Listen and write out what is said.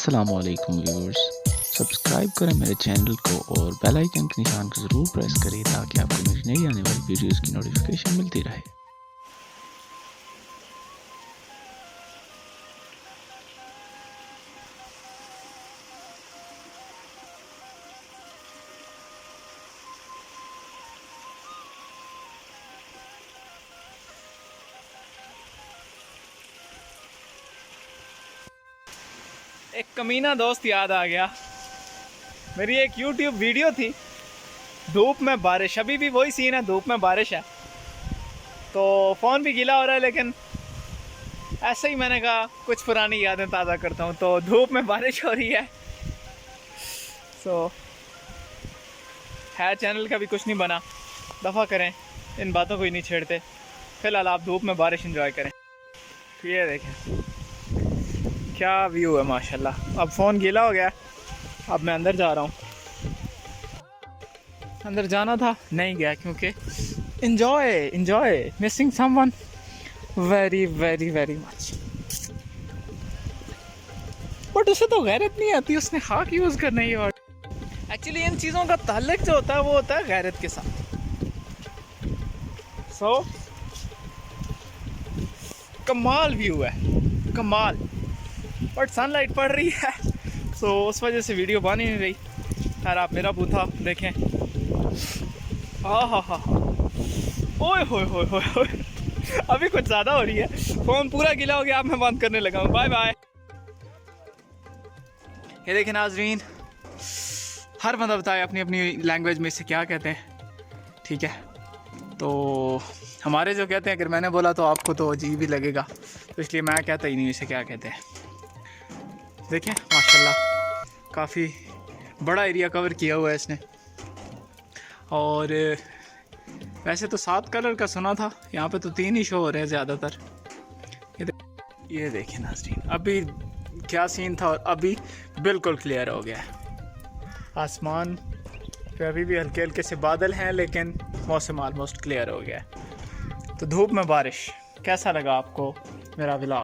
अस्सलामुअलैकुम viewers, subscribe करें मेरे चैनल को और बेल आइकन के निशान को ज़रूर प्रेस करें ताकि आपको मेरी नई आने वाली वीडियोस की नोटिफिकेशन मिलती रहे। एक कमीना दोस्त याद आ गया। मेरी एक YouTube वीडियो थी, धूप में बारिश। अभी भी वही सीन है, धूप में बारिश है तो फ़ोन भी गीला हो रहा है, लेकिन ऐसे ही मैंने कहा कुछ पुरानी यादें ताज़ा करता हूँ। तो धूप में बारिश हो रही है, सो है चैनल का भी कुछ नहीं बना। दफ़ा करें, इन बातों को ही नहीं छेड़ते। फ़िलहाल आप धूप में बारिश एंजॉय करें। तो ये देखें क्या व्यू है माशाल्लाह। अब फ़ोन गीला हो गया, अब मैं अंदर जा रहा हूँ। अंदर जाना था, नहीं गया क्योंकि enjoy missing someone very much। But उसे तो गैरत नहीं आती, उसने खाक यूज़ करना ही। और एक्चुअली इन चीज़ों का ताल्लुक जो होता है वो होता है गैरत के साथ। सो कमाल व्यू है, कमाल। बट सनलाइट पड़ रही है तो उस वजह से वीडियो बन ही नहीं रही। खैर आप मेरा बूथा देखें। हा ओए होए अभी कुछ ज़्यादा हो रही है। फ़ोन पूरा गीला हो गया, अब मैं बंद करने लगा हूँ। Bye bye. ये देखें नाजरीन, हर बंदा बताए अपनी अपनी लैंग्वेज में इसे क्या कहते हैं, ठीक है। तो हमारे जो कहते हैं, अगर मैंने बोला तो आपको तो अजीब ही लगेगा, तो इसलिए मैं कहता ही नहीं इसे क्या कहते हैं। देखें माशाल्लाह काफ़ी बड़ा एरिया कवर किया हुआ है इसने। और वैसे तो 7 कलर का सुना था, यहाँ पे तो 3 ही शो हो रहे हैं ज़्यादातर। ये देखें नाज़रीन, अभी क्या सीन था और अभी बिल्कुल क्लियर हो गया है। आसमान पे अभी भी हल्के हल्के से बादल हैं, लेकिन मौसम ऑलमोस्ट क्लियर हो गया है। तो धूप में बारिश, कैसा लगा आपको मेरा व्लॉग?